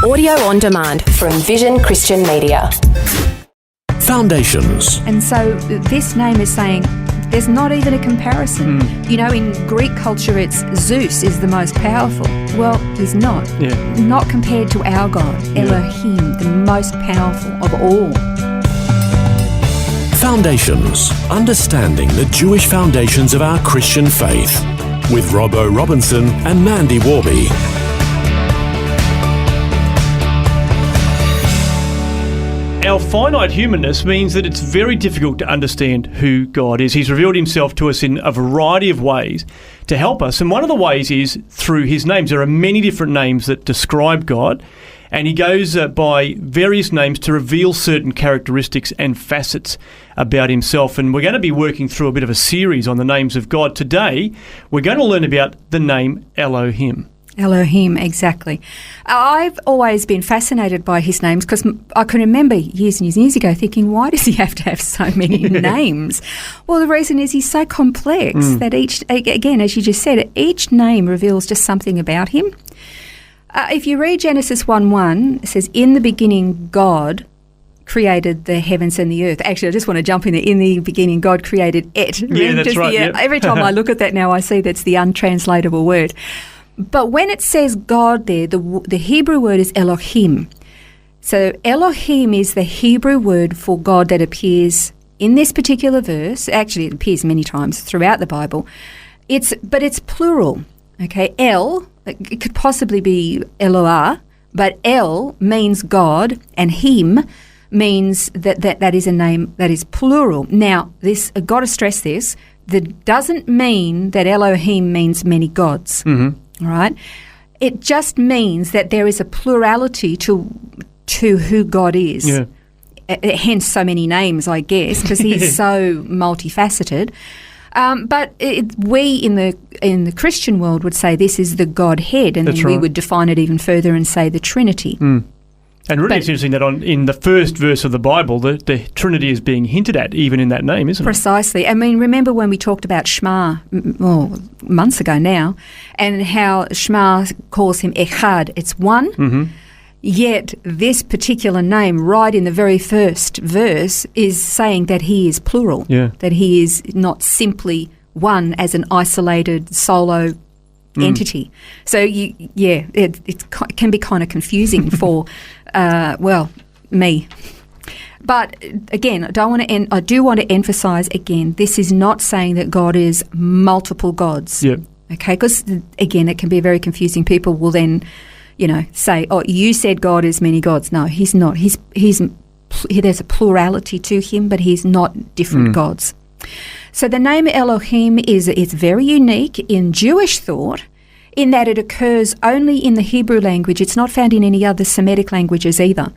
Audio on demand from Vision Christian Media. Foundations. And so this name is saying there's not even a comparison. You know, in Greek culture, it's Zeus is the most powerful. Well, he's not. Not compared to our God, Elohim, the most powerful of all. Foundations. Understanding the Jewish foundations of our Christian faith. With Robbo Robinson and Mandy Warby. Our finite humanness means that it's very difficult to understand who God is. He's revealed himself to us in a variety of ways to help us. And one of the ways is through his names. There are many different names that describe God. And he goes by various names to reveal certain characteristics and facets about himself. And we're going to be working through a bit of a series on the names of God. Today, we're going to learn about the name Elohim. Elohim, exactly. I've always been fascinated by his names because I can remember years and years and years ago thinking, why does he have to have so many names? Well, the reason is he's so complex that each, again, as you just said, each name reveals just something about him. If you read Genesis 1:1, it says, in the beginning God created the heavens and the earth. Actually, I just want to jump in there. In the beginning God created it. Yeah, that's right. Every time I look at that now, I see that's the untranslatable word. But when it says God there, the Hebrew word is Elohim. So Elohim is the Hebrew word for God that appears in this particular verse. Actually, it appears many times throughout the Bible. But it's plural. Okay, El, it could possibly be Eloah, but El means God, and Him means that is a name that is plural. Now, this I've got to stress this. That doesn't mean that Elohim means many gods. All right, it just means that there is a plurality to who God is. Yeah. Hence, so many names, I guess, because he's so multifaceted. But we in the Christian world would say this is the Godhead, and then we would define it even further and say the Trinity. And really, it's interesting that in the first verse of the Bible, the Trinity is being hinted at, even in that name, isn't it? Precisely. I mean, remember when we talked about Shema, months ago now, and how Shema calls him Echad, it's one. Yet this particular name, right in the very first verse, is saying that he is plural, that he is not simply one as an isolated solo entity. So, it can be kind of confusing for, me. But again, I do want to emphasise again, this is not saying that God is multiple gods. Okay, because again, it can be very confusing. People will then, say, "Oh, you said God is many gods." No, he's not. There's a plurality to him, but he's not different gods. So the name Elohim it's very unique in Jewish thought, in that it occurs only in the Hebrew language. It's not found in any other Semitic languages either.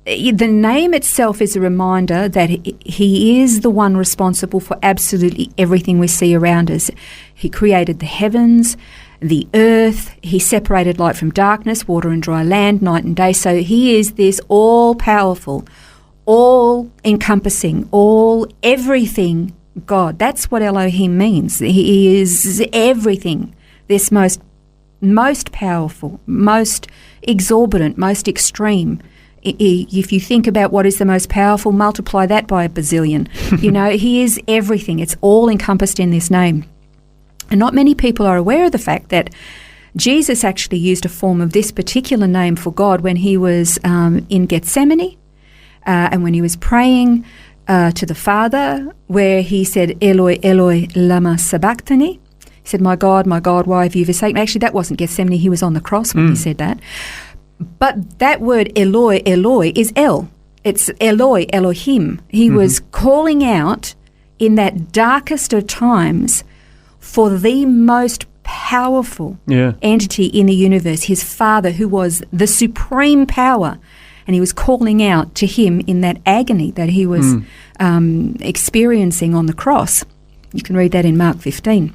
The name itself is a reminder that he is the one responsible for absolutely everything we see around us. He created the heavens, the earth. He separated light from darkness, water and dry land, night and day. So he is this all-powerful, all-encompassing, everything God. That's what Elohim means. He is everything. This most powerful, most exorbitant, most extreme. If you think about what is the most powerful, multiply that by a bazillion. He is everything. It's all encompassed in this name. And not many people are aware of the fact that Jesus actually used a form of this particular name for God when he was in Gethsemane and when he was praying to the Father, where he said, Eloi, Eloi, lama sabachthani. He said, my God, why have you forsaken me? Actually, that wasn't Gethsemane. He was on the cross when he said that. But that word Eloi, Eloi is El. It's Eloi, Elohim. He was calling out in that darkest of times for the most powerful entity in the universe, his Father, who was the supreme power. And he was calling out to him in that agony that he was experiencing on the cross. You can read that in Mark 15.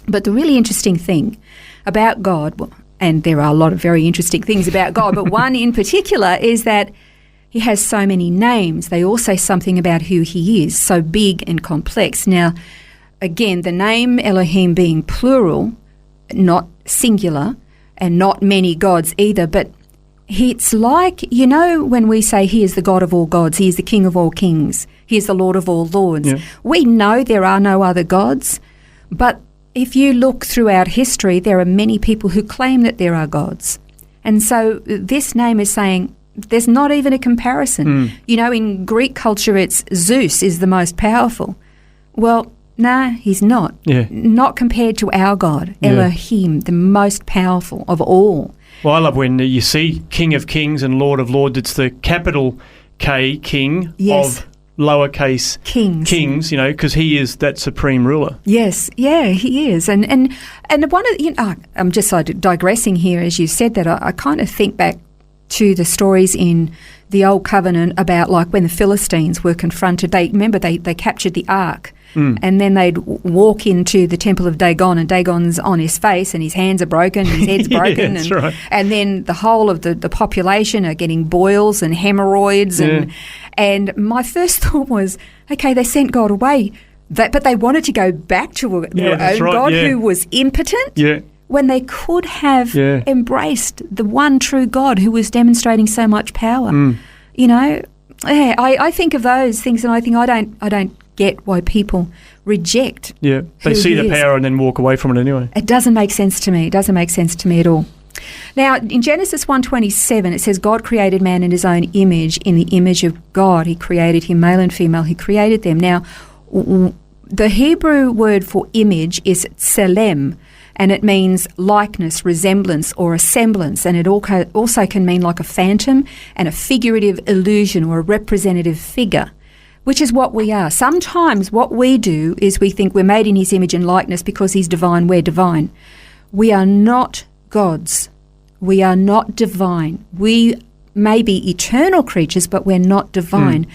But the really interesting thing about God, and there are a lot of very interesting things about God, but one in particular is that he has so many names. They all say something about who he is, so big and complex. Now, again, the name Elohim being plural, not singular, and not many gods either, but it's like, when we say he is the God of all gods, he is the King of all kings, he is the Lord of all lords. Yeah. We know there are no other gods, but if you look throughout history, there are many people who claim that there are gods. And so this name is saying there's not even a comparison. In Greek culture, it's Zeus is the most powerful. Well, nah, he's not. Yeah. Not compared to our God, Elohim, the most powerful of all. Well, I love when you see King of Kings and Lord of Lords. It's the capital K, King, Yes. of lowercase Kings. because he is that supreme ruler. Yes, yeah, he is. And one of I'm just digressing here as you said that. I kind of think back to the stories in the Old Covenant about like when the Philistines were confronted. They captured the ark. And then they'd walk into the temple of Dagon, and Dagon's on his face, and his hands are broken, his head's broken, That's right. and then the whole of the population are getting boils and hemorrhoids, and my first thought was, okay, they sent God away, but they wanted to go back to their own God who was impotent. When they could have embraced the one true God who was demonstrating so much power, I think of those things, and I think I don't get why people reject. Yeah, they see the power and then walk away from it anyway. It doesn't make sense to me. It doesn't make sense to me at all. Now, in Genesis 1:27, it says, God created man in his own image. In the image of God, he created him, male and female, he created them. Now, the Hebrew word for image is tselem, and it means likeness, resemblance, or a semblance, and it also can mean like a phantom and a figurative illusion or a representative figure, which is what we are. Sometimes what we do is we think we're made in his image and likeness because he's divine, we're divine. We are not gods. We are not divine. We may be eternal creatures, but we're not divine.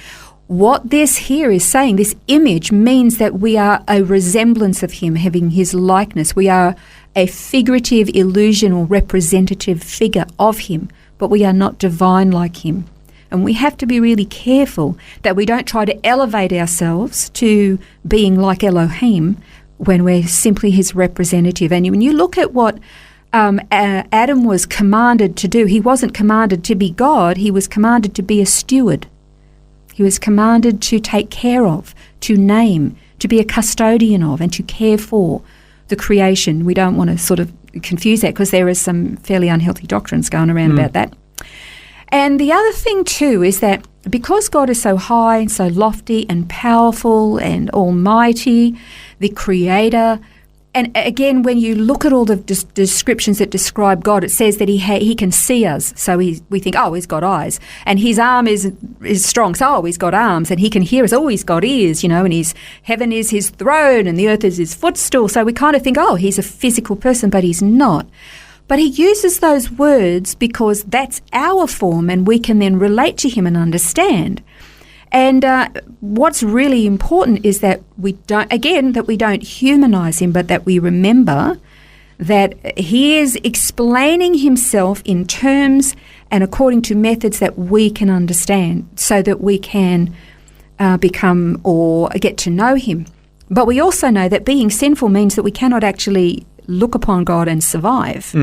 What this here is saying, this image means that we are a resemblance of him, having his likeness. We are a figurative illusion or representative figure of him, but we are not divine like him. And we have to be really careful that we don't try to elevate ourselves to being like Elohim when we're simply his representative. And when you look at what Adam was commanded to do, he wasn't commanded to be God, he was commanded to be a steward. He was commanded to take care of, to name, to be a custodian of, and to care for the creation. We don't want to sort of confuse that because there is some fairly unhealthy doctrines going around about that. And the other thing too is that because God is so high and so lofty and powerful and almighty, the creator, and again, when you look at all the descriptions that describe God, it says that he can see us. So we think, oh, he's got eyes. And his arm is strong. So, oh, he's got arms. And he can hear us. Oh, he's got ears, and his heaven is his throne and the earth is his footstool. So we kind of think, oh, he's a physical person, but he's not. But he uses those words because that's our form and we can then relate to him and understand. And what's really important is that we don't humanize him, but that we remember that he is explaining himself in terms and according to methods that we can understand so that we can become or get to know him. But we also know that being sinful means that we cannot actually look upon God and survive.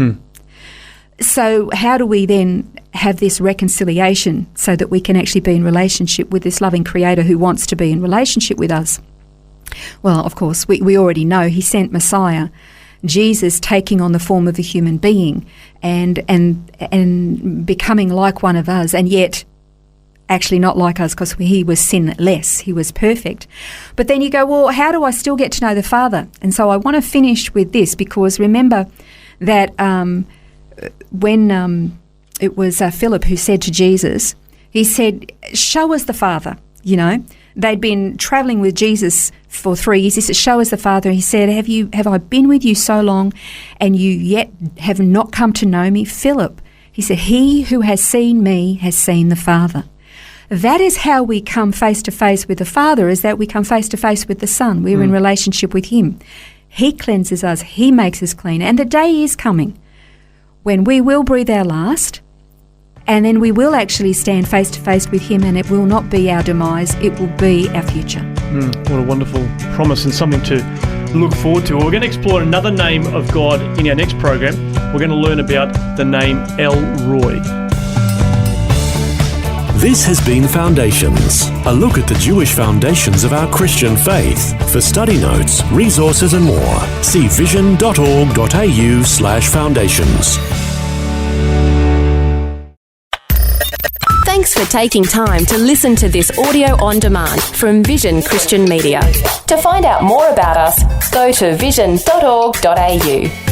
So how do we then have this reconciliation so that we can actually be in relationship with this loving creator who wants to be in relationship with us? Well, of course, we already know he sent Messiah, Jesus taking on the form of a human being and becoming like one of us, and yet actually not like us because he was sinless, he was perfect. But then you go, well, how do I still get to know the Father? And so I want to finish with this, because remember that when it was Philip who said to Jesus, he said, show us the Father, They'd been travelling with Jesus for 3 years. He said, show us the Father. He said, have I been with you so long and you yet have not come to know me? Philip, he said, he who has seen me has seen the Father. That is how we come face to face with the Father, is that we come face to face with the Son. We're in relationship with him. He cleanses us. He makes us clean. And the day is coming when we will breathe our last, and then we will actually stand face to face with him, and it will not be our demise, it will be our future. What a wonderful promise and something to look forward to. Well, we're going to explore another name of God in our next program. We're going to learn about the name El Roi. This has been Foundations, a look at the Jewish foundations of our Christian faith. For study notes, resources and more, see vision.org.au/foundations. Thanks for taking time to listen to this audio on demand from Vision Christian Media. To find out more about us, go to vision.org.au.